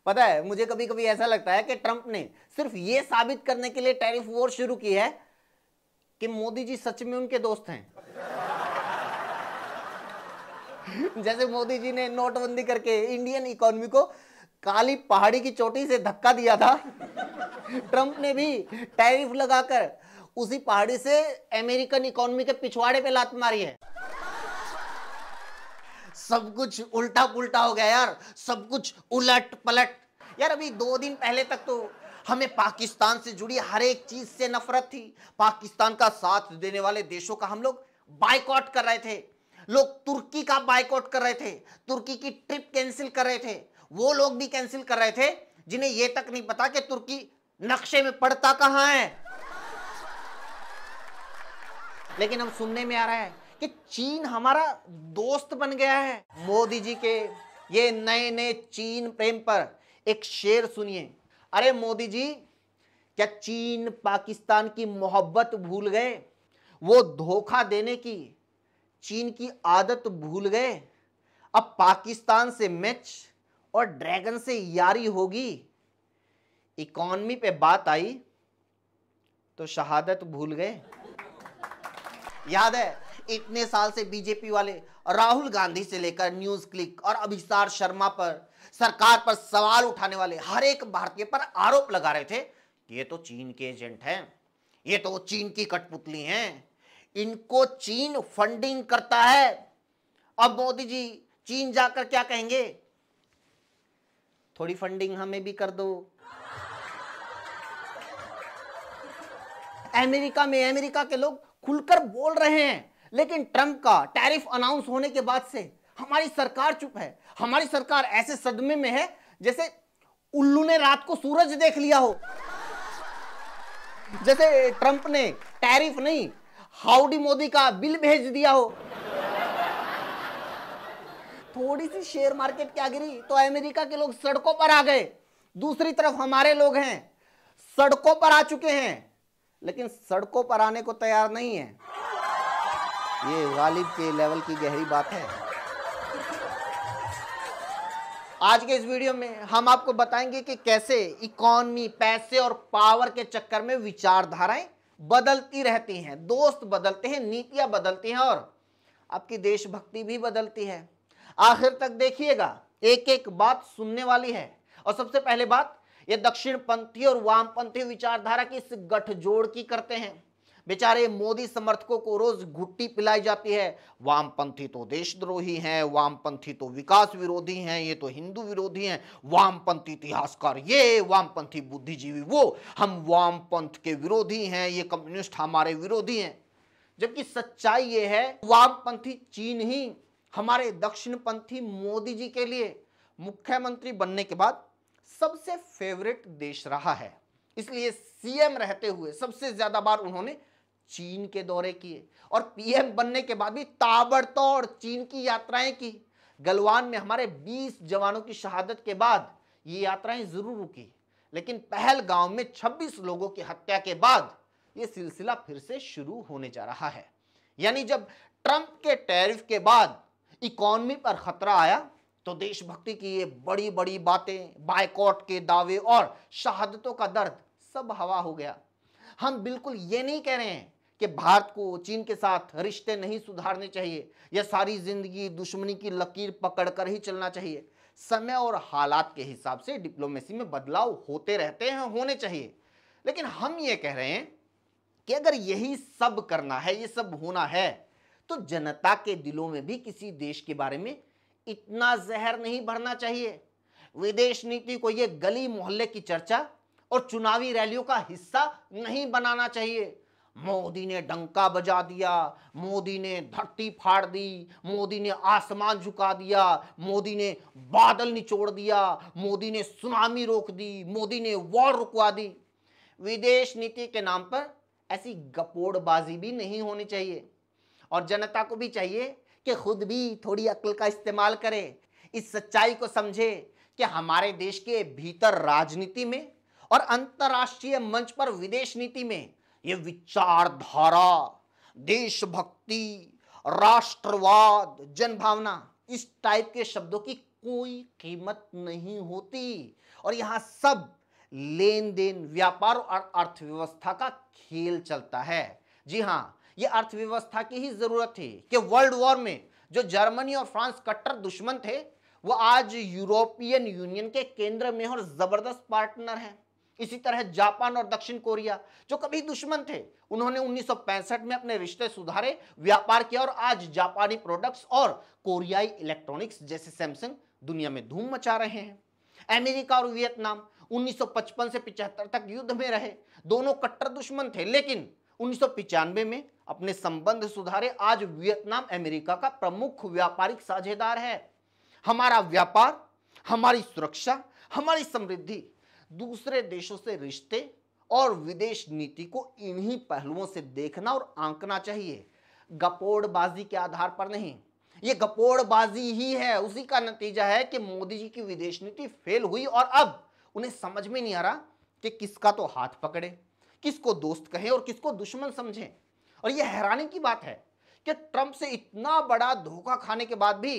पता है, मुझे कभी कभी ऐसा लगता है कि ट्रंप ने सिर्फ ये साबित करने के लिए टैरिफ वॉर शुरू की है कि मोदी जी सच में उनके दोस्त हैं। जैसे मोदी जी ने नोटबंदी करके इंडियन इकोनॉमी को काली पहाड़ी की चोटी से धक्का दिया था, ट्रंप ने भी टैरिफ लगाकर उसी पहाड़ी से अमेरिकन इकोनॉमी के पिछवाड़े पे लात मारी है। सब कुछ उल्टा पुल्टा हो गया यार, सब कुछ उलट पलट। यार अभी 2 दिन पहले तक तो हमें पाकिस्तान से जुड़ी हर एक चीज से नफरत थी। पाकिस्तान का साथ देने वाले देशों का हम लोग बायकॉट कर रहे थे। लोग तुर्की का बायकॉट कर रहे थे, तुर्की की ट्रिप कैंसिल कर रहे थे। वो लोग भी कैंसिल कर रहे थे जिन्हें यह तक नहीं पता कि तुर्की नक्शे में पड़ता कहां है। लेकिन अब सुनने में आ रहा है कि चीन हमारा दोस्त बन गया है। मोदी जी के ये नए नए चीन प्रेम पर एक शेर सुनिए। अरे मोदी जी, क्या चीन पाकिस्तान की मोहब्बत भूल गए? वो धोखा देने की चीन की आदत भूल गए? अब पाकिस्तान से मैच और ड्रैगन से यारी होगी। इकॉनमी पे बात आई तो शहादत भूल गए। याद है, इतने साल से बीजेपी वाले राहुल गांधी से लेकर न्यूज क्लिक और अभिसार शर्मा पर, सरकार पर सवाल उठाने वाले हर एक भारतीय पर आरोप लगा रहे थे कि ये तो चीन के एजेंट हैं, ये तो चीन की कठपुतली हैं, इनको चीन फंडिंग करता है। अब मोदी जी चीन जाकर क्या कहेंगे? थोड़ी फंडिंग हमें भी कर दो। अमेरिका में अमेरिका के लोग खुलकर बोल रहे हैं, लेकिन ट्रंप का टैरिफ अनाउंस होने के बाद से हमारी सरकार चुप है। हमारी सरकार ऐसे सदमे में है जैसे उल्लू ने रात को सूरज देख लिया हो। जैसे ट्रंप ने टैरिफ नहीं, हाउडी मोदी का बिल भेज दिया हो। थोड़ी सी शेयर मार्केट क्या गिरी तो अमेरिका के लोग सड़कों पर आ गए। दूसरी तरफ हमारे लोग हैं, सड़कों पर आ चुके हैं, लेकिन सड़कों पर आने को तैयार नहीं है। ये गालिब के लेवल की गहरी बात है। आज के इस वीडियो में हम आपको बताएंगे कि कैसे इकोनॉमी, पैसे और पावर के चक्कर में विचारधाराएं बदलती रहती हैं, दोस्त बदलते हैं, नीतियां बदलती हैं और आपकी देशभक्ति भी बदलती है। आखिर तक देखिएगा, एक एक बात सुनने वाली है। और सबसे पहले बात, ये दक्षिणपंथी और वामपंथी विचारधारा की इस गठजोड़ की करते हैं। बेचारे मोदी समर्थकों को रोज घुट्टी पिलाई जाती है, वामपंथी तो देशद्रोही हैं, वामपंथी तो विकास विरोधी हैं, ये तो हिंदू विरोधी हैं, वामपंथी इतिहासकार ये, वामपंथी बुद्धिजीवी वो, हम वामपंथ के विरोधी हैं, ये कम्युनिस्ट हमारे विरोधी हैं। जबकि सच्चाई ये है, वामपंथी चीन ही हमारे दक्षिणपंथी मोदी जी के लिए मुख्यमंत्री बनने के बाद सबसे फेवरेट देश रहा है। इसलिए सीएम रहते हुए सबसे ज्यादा बार उन्होंने चीन के दौरे किए और पीएम बनने के बाद भी ताबड़तोड़ चीन की यात्राएं की। गलवान में हमारे 20 जवानों की शहादत के बाद ये यात्राएं जरूर रुकी, लेकिन पहलगांव में 26 लोगों की हत्या के बाद ये सिलसिला फिर से शुरू होने जा रहा है। यानी जब ट्रंप के टैरिफ के बाद इकोनॉमी पर खतरा आया तो देशभक्ति की ये बड़ी बड़ी बातें, बायकॉट के दावे और शहादतों का दर्द सब हवा हो गया। हम बिल्कुल ये नहीं कह रहे हैं कि भारत को चीन के साथ रिश्ते नहीं सुधारने चाहिए या सारी जिंदगी दुश्मनी की लकीर पकड़कर ही चलना चाहिए। समय और हालात के हिसाब से डिप्लोमेसी में बदलाव होते रहते हैं, होने चाहिए। लेकिन हम ये कह रहे हैं कि अगर यही सब करना है, ये सब होना है, तो जनता के दिलों में भी किसी देश के बारे में इतना जहर नहीं भरना चाहिए। विदेश नीति को ये गली मोहल्ले की चर्चा और चुनावी रैलियों का हिस्सा नहीं बनाना चाहिए। मोदी ने डंका बजा दिया, मोदी ने धरती फाड़ दी, मोदी ने आसमान झुका दिया, मोदी ने बादल निचोड़ दिया, मोदी ने सुनामी रोक दी, मोदी ने वॉर रुकवा दी। विदेश नीति के नाम पर ऐसी गपोड़बाजी भी नहीं होनी चाहिए। और जनता को भी चाहिए कि खुद भी थोड़ी अक्ल का इस्तेमाल करे, इस सच्चाई को समझे कि हमारे देश के भीतर राजनीति में और अंतर्राष्ट्रीय मंच पर विदेश नीति में ये विचारधारा, देशभक्ति, राष्ट्रवाद, जनभावना, इस टाइप के शब्दों की कोई कीमत नहीं होती और यहां सब लेन देन, व्यापार और अर्थव्यवस्था का खेल चलता है। जी हां, यह अर्थव्यवस्था की ही जरूरत थी कि वर्ल्ड वॉर में जो जर्मनी और फ्रांस कट्टर दुश्मन थे, वो आज यूरोपियन यूनियन के केंद्र में और जबरदस्त पार्टनर हैं। इसी तरह जापान और दक्षिण कोरिया जो कभी दुश्मन थे, उन्होंने 1965 में अपने रिश्ते सुधारे, व्यापार किया और आज जापानी प्रोडक्ट्स और कोरियाई इलेक्ट्रॉनिक्स जैसे सैमसंग दुनिया में धूम मचा रहे हैं। अमेरिका और वियतनाम 1955 से 75 तक युद्ध में रहे, दोनों कट्टर दुश्मन थे, लेकिन 1995 में अपने संबंध सुधारे। आज वियतनाम अमेरिका का प्रमुख व्यापारिक साझेदार है। हमारा व्यापार, हमारी सुरक्षा, हमारी समृद्धि दूसरे देशों से रिश्ते और विदेश नीति को इन्हीं पहलुओं से देखना और आंकना चाहिए, गपोड़बाजी के आधार पर नहीं। ये गपोड़बाजी ही है, उसी का नतीजा है कि मोदी जी की विदेश नीति फेल हुई और अब उन्हें समझ में नहीं आ रहा कि किसका तो हाथ पकड़े, किसको दोस्त कहे और किसको दुश्मन समझे। और यह हैरानी की बात है कि ट्रंप से इतना बड़ा धोखा खाने के बाद भी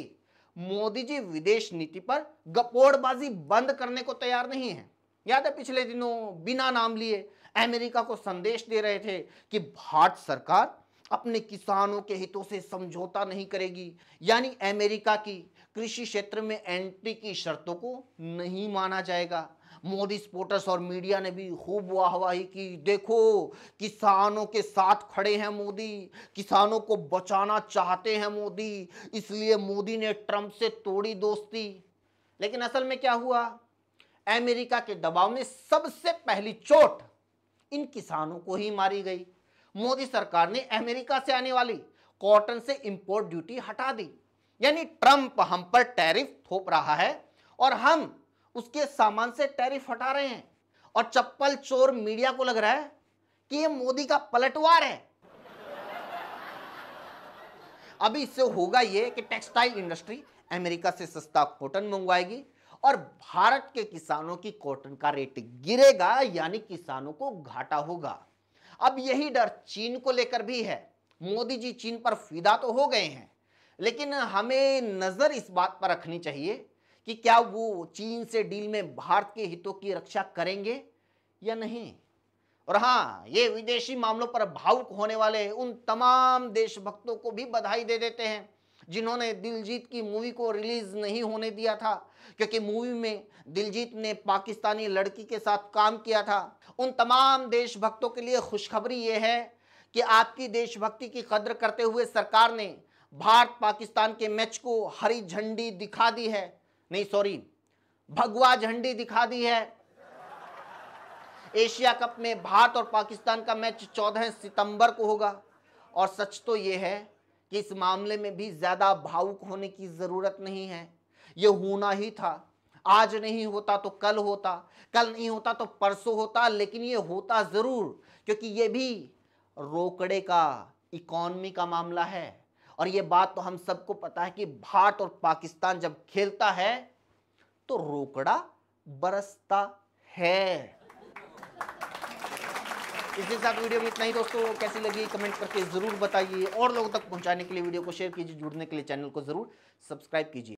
मोदी जी विदेश नीति पर गपोड़बाजी बंद करने को तैयार नहीं है। याद है पिछले दिनों बिना नाम लिए अमेरिका को संदेश दे रहे थे कि भारत सरकार अपने किसानों के हितों से समझौता नहीं करेगी, यानी अमेरिका की कृषि क्षेत्र में एंट्री की शर्तों को नहीं माना जाएगा। मोदी सपोर्टर्स और मीडिया ने भी खूब वाहवाही की, देखो किसानों के साथ खड़े हैं मोदी, किसानों को बचाना चाहते हैं मोदी, इसलिए मोदी ने ट्रंप से तोड़ी दोस्ती। लेकिन असल में क्या हुआ? अमेरिका के दबाव में सबसे पहली चोट इन किसानों को ही मारी गई। मोदी सरकार ने अमेरिका से आने वाली कॉटन से इंपोर्ट ड्यूटी हटा दी, यानी ट्रंप हम पर टैरिफ थोप रहा है और हम उसके सामान से टैरिफ हटा रहे हैं। और चप्पल चोर मीडिया को लग रहा है कि ये मोदी का पलटवार है। अभी इससे होगा ये कि टेक्सटाइल इंडस्ट्री अमेरिका से सस्ता कॉटन मंगवाएगी और भारत के किसानों की कॉटन का रेट गिरेगा, यानी किसानों को घाटा होगा। अब यही डर चीन को लेकर भी है। मोदी जी चीन पर फिदा तो हो गए हैं, लेकिन हमें नजर इस बात पर रखनी चाहिए कि क्या वो चीन से डील में भारत के हितों की रक्षा करेंगे या नहीं। और हाँ, ये विदेशी मामलों पर भावुक होने वाले उन तमाम देशभक्तों को भी बधाई दे देते हैं जिन्होंने दिलजीत की मूवी को रिलीज नहीं होने दिया था, क्योंकि मूवी में दिलजीत ने पाकिस्तानी लड़की के साथ काम किया था। उन तमाम देशभक्तों के लिए खुशखबरी यह है कि आपकी देशभक्ति की कद्र करते हुए सरकार ने भारत पाकिस्तान के मैच को हरी झंडी दिखा दी है, नहीं सॉरी, भगवा झंडी दिखा दी है। एशिया कप में भारत और पाकिस्तान का मैच 14 सितंबर को होगा और सच तो यह है कि इस मामले में भी ज्यादा भावुक होने की जरूरत नहीं है। यह होना ही था, आज नहीं होता तो कल होता, कल नहीं होता तो परसों होता, लेकिन यह होता जरूर, क्योंकि यह भी रोकड़े का, इकोनॉमी का मामला है। और यह बात तो हम सबको पता है कि भारत और पाकिस्तान जब खेलता है तो रोकड़ा बरसता है। इसी के साथ वीडियो में इतना ही दोस्तों। कैसी लगी कमेंट करके जरूर बताइए और लोगों तक पहुंचाने के लिए वीडियो को शेयर कीजिए, जुड़ने के लिए चैनल को जरूर सब्सक्राइब कीजिए।